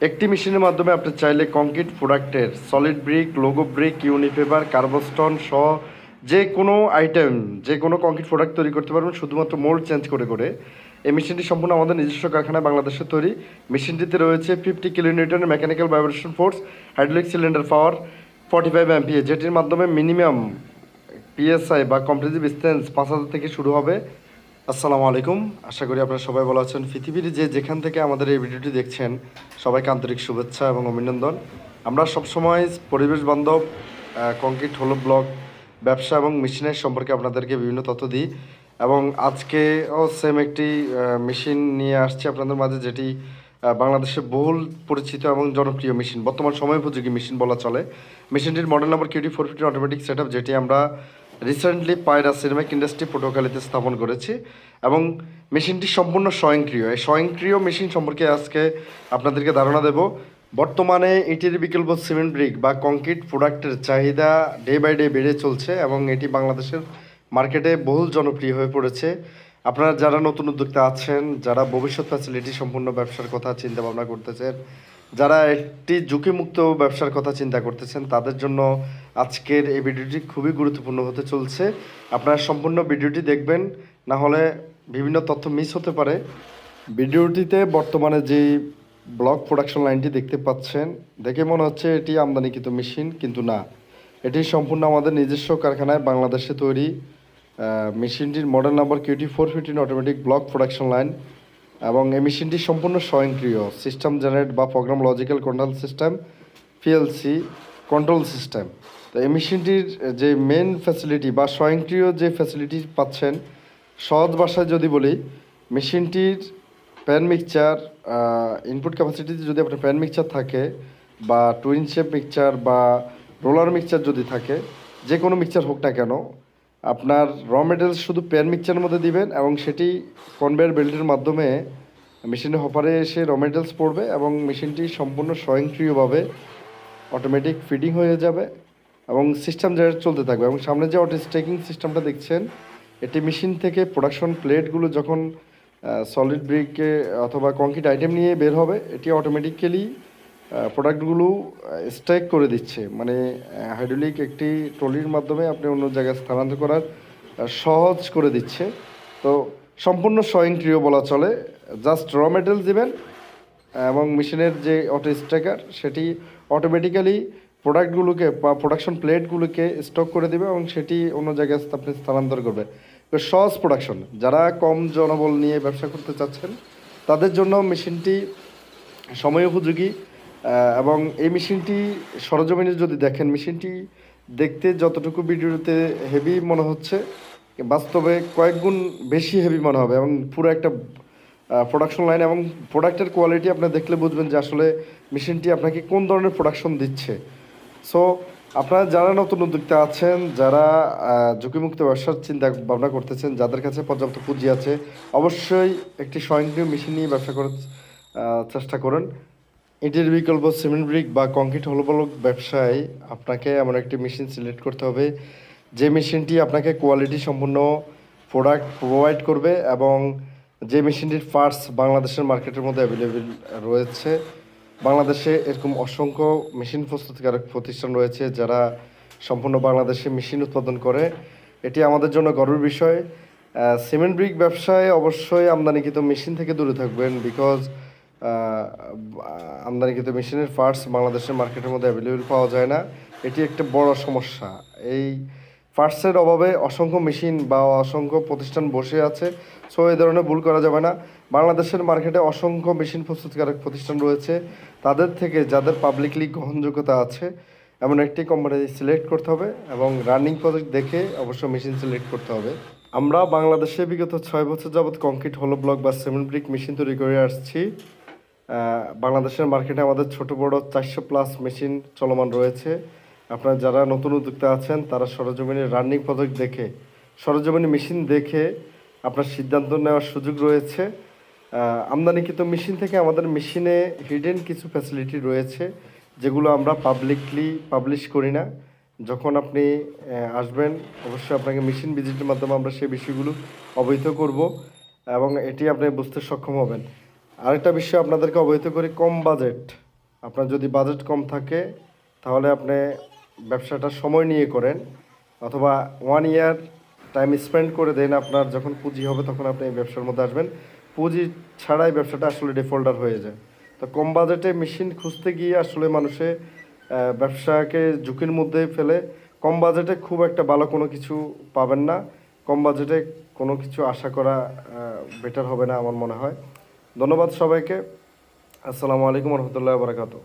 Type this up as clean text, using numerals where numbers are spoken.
একটি মেশিনের মাধ্যমে আপনি চাইলে কংক্রিট প্রোডাক্টের সলিড ব্রিক, লোগো ব্রিক, ইউনিফেবার, কার্বোস্টন সহ যে কোনো আইটেম, যে কোনো কংক্রিট প্রোডাক্ট তৈরি করতে পারবেন শুধুমাত্র মোল্ড চেঞ্জ করে করে। এই মেশিনটি সম্পূর্ণ আমাদের নিজস্ব কারখানায় বাংলাদেশে তৈরি। মেশিনটিতে রয়েছে 50 কিলোনিউটনের mechanical vibration force, hydraulic cylinder power 45 MPa, যেটির মাধ্যমে মিনিমাম পিএসআই বা কম্প্রেসিভ স্ট্রেন্থ 5000 থেকে শুরু হবে। আসসালামু আলাইকুম, আশা করি আপনারা সবাই ভালো আছেন। পৃথিবীর যেখান থেকে আমাদের এই ভিডিওটি দেখছেন সবাইকে আন্তরিক শুভেচ্ছা এবং অভিনন্দন। আমরা সবসময় পরিবেশ বান্ধব কংক্রিট হলো ব্লক ব্যবসা এবং মেশিনের সম্পর্কে আপনাদেরকে বিভিন্ন তথ্য দিই এবং আজকেও সেম একটি মেশিন নিয়ে আসছি আপনাদের মাঝে, যেটি বাংলাদেশে বহুল পরিচিত এবং জনপ্রিয় মেশিন, বর্তমান সময় উপযোগী মেশিন বলা চলে। মেশিনটির model number QT450 automatic setup, যেটি আমরা রিসেন্টলি পায়রা সিরামিক ইন্ডাস্ট্রি পটুয়াখালীতে স্থাপন করেছি এবং মেশিনটি সম্পূর্ণ স্বয়ংক্রিয়। এই স্বয়ংক্রিয় মেশিন সম্পর্কে আজকে আপনাদেরকে ধারণা দেব। বর্তমানে ইটের বিকল্প সিমেন্ট ব্রিক বা কংক্রিট প্রোডাক্টের চাহিদা ডে বাই ডে বেড়ে চলছে এবং এটি বাংলাদেশের মার্কেটে বহুল জনপ্রিয় হয়ে পড়েছে। আপনারা যারা নতুন উদ্যোক্তা আছেন, যারা ভবিষ্যৎ ফ্যাসিলিটি সম্পূর্ণ ব্যবসার কথা চিন্তা ভাবনা করতেছেন, যারা একটি ঝুঁকিমুক্ত ব্যবসার কথা চিন্তা করতেছেন, তাদের জন্য আজকের এই ভিডিওটি খুবই গুরুত্বপূর্ণ হতে চলছে। আপনারা সম্পূর্ণ ভিডিওটি দেখবেন, না হলে বিভিন্ন তথ্য মিস হতে পারে। ভিডিওটিতে বর্তমানে যে ব্লক প্রোডাকশন লাইনটি দেখতে পাচ্ছেন, দেখে মনে হচ্ছে এটি আমদানিকৃত মেশিন, কিন্তু না, এটি সম্পূর্ণ আমাদের নিজস্ব কারখানায় বাংলাদেশে তৈরি। মেশিনটির model number QT450 automatic block production line এবং এই মেশিনটি সম্পূর্ণ স্বয়ংক্রিয় সিস্টেম জেনারেট বা program logical control system, PLC control system. তো এই মেশিনটির যে মেন ফ্যাসিলিটি বা স্বয়ংক্রিয় যে ফ্যাসিলিটি পাচ্ছেন, সহজ ভাষায় যদি বলি, মেশিনটির প্যান মিক্সচার ইনপুট ক্যাপাসিটিতে যদি আপনার প্যান মিক্সচার থাকে বা টুইন শেপ মিক্সচার বা রোলার মিক্সচার যদি থাকে, যে কোনো মিক্সচার হোক না কেন, আপনার র মেটেরিয়ালস শুধু প্যান মিক্সচারের মধ্যে দিবেন এবং সেটি কনভেয়ার বেল্টের মাধ্যমে মেশিনের হপারে এসে র মেটেরিয়ালস পড়বে এবং মেশিনটি সম্পূর্ণ স্বয়ংক্রিয়ভাবে অটোমেটিক ফিডিং হয়ে যাবে এবং সিস্টেম জেনারেট চলতে থাকবে। এবং সামনে যে অটো স্টেকিং সিস্টেমটা দেখছেন, এটি মেশিন থেকে প্রোডাকশন প্লেটগুলো যখন সলিড ব্রিকে অথবা কংক্রিট আইটেম নিয়ে বের হবে, এটি অটোমেটিক্যালি প্রোডাক্টগুলো স্ট্যাক করে দিচ্ছে, মানে হাইড্রোলিক একটি ট্রলির মাধ্যমে আপনি অন্য জায়গায় স্থানান্তর করার সহজ করে দিচ্ছে। তো সম্পূর্ণ স্বয়ংক্রিয় বলা চলে। জাস্ট র মেটেরিয়ালস দেবেন এবং মেশিনের যে অটো স্ট্যাকার সেটি অটোমেটিক্যালি প্রোডাক্টগুলোকে বা প্রোডাকশন প্লেটগুলোকে স্টক করে দেবে এবং সেটি অন্য জায়গায় আপনি স্থানান্তর করবে। তো সহজ প্রোডাকশন, যারা কম জনবল নিয়ে ব্যবসা করতে চাচ্ছেন তাদের জন্য মেশিনটি সময় উপযোগী। এবং এই মেশিনটি সরজমিনে যদি দেখেন, মেশিনটি দেখতে যতটুকু ভিডিওতে হেভি মনে হচ্ছে, বাস্তবে কয়েক গুণ বেশি হেভি মনে হবে এবং পুরো একটা প্রোডাকশন লাইন এবং প্রোডাক্টের কোয়ালিটি আপনি দেখলে বুঝবেন যে আসলে মেশিনটি আপনাকে কোন ধরনের প্রোডাকশন দিচ্ছে। সো আপনারা যারা নতুন উদ্যোক্তা আছেন, যারা ঝুঁকিমুক্ত ব্যবসার চিন্তা ভাবনা করতেছেন, যাদের কাছে পর্যাপ্ত পুঁজি আছে, অবশ্যই একটি স্বয়ংক্রিয় মেশিন নিয়ে ব্যবসা করার চেষ্টা করুন। ইটের বিকল্প সিমেন্ট ব্রিক বা কংক্রিট হলো ব্লক ব্যবসায় আপনাকে এমন একটি মেশিন সিলেক্ট করতে হবে যে মেশিনটি আপনাকে কোয়ালিটি সম্পূর্ণ প্রোডাক্ট প্রোভাইড করবে এবং যে মেশিনটির পার্টস বাংলাদেশের মার্কেটের মধ্যে অ্যাভেলেবেল রয়েছে। বাংলাদেশে এরকম অসংখ্য মেশিন প্রস্তুতকারক প্রতিষ্ঠান রয়েছে যারা সম্পূর্ণ বাংলাদেশে মেশিন উৎপাদন করে। এটি আমাদের জন্য গর্বের বিষয়। সিমেন্ট ব্রিক ব্যবসায় অবশ্যই আমদানিকৃত মেশিন থেকে দূরে থাকবেন, বিকজ আমদানিকৃত মেশিনের পার্টস বাংলাদেশের মার্কেটের মধ্যে অ্যাভেলেবেল পাওয়া যায় না। এটি একটা বড় সমস্যা। এই পার্টসের অভাবে অসংখ্য মেশিন বা অসংখ্য প্রতিষ্ঠান বসে আছে। সো এই ধরনের ভুল করা যাবে না। বাংলাদেশের মার্কেটে অসংখ্য মেশিন প্রস্তুতকারক প্রতিষ্ঠান রয়েছে, তাদের থেকে যাদের পাবলিকলি গ্রহণযোগ্যতা আছে এমন একটি কোম্পানি সিলেক্ট করতে হবে এবং রানিং প্রজেক্ট দেখে অবশ্য মেশিন সিলেক্ট করতে হবে। আমরা বাংলাদেশে বিগত 6 বছর যাবৎ কংক্রিট হলো ব্লক বা সিমেন্ট ব্রিক মেশিন তৈরি করে আসছি। বাংলাদেশের মার্কেটে আমাদের ছোট বড় 400+ মেশিন চলমান রয়েছে। আপনারা যারা নতুন উদ্যোক্তা আছেন তারা সরজমিনে রানিং প্রজেক্ট দেখে, সরজমিনে মেশিন দেখে আপনার সিদ্ধান্ত নেওয়ার সুযোগ রয়েছে। আমদানিকৃত মেশিন থেকে আমাদের মেশিনে হিডেন কিছু ফ্যাসিলিটি রয়েছে যেগুলো আমরা পাবলিকলি পাবলিশ করি না। যখন আপনি আসবেন অবশ্যই আপনাকে মেশিন ভিজিটের মাধ্যমে আমরা সেই বিষয়গুলো অবহিত করব এবং এটি আপনি বুঝতে সক্ষম হবেন। আরেকটা বিষয় আপনাদেরকে অবহিত করি, কম বাজেট আপনার যদি বাজেট কম থাকে তাহলে আপনি ব্যবসাটা সময় নিয়ে করেন, অথবা 1 ইয়ার টাইম স্পেন্ড করে দেন। আপনার যখন পুঁজি হবে তখন আপনি এই ব্যবসার মধ্যে আসবেন। পুঁজি ছাড়াই ব্যবসাটা আসলে ডিফল্টার হয়ে যায়। তো কম বাজেটে মেশিন খুঁজতে গিয়ে আসলে মানুষে ব্যবসাকে ঝুঁকির মধ্যে ফেলে। কম বাজেটে খুব একটা ভালো কোনো কিছু পাবেন না। কম বাজেটে কোনো কিছু আশা করা বেটার হবে না আমার মনে হয়। ধন্যবাদ সবাইকে। আসসালামু আলাইকুম রহমতুল্লাহ বারাকাতুহু।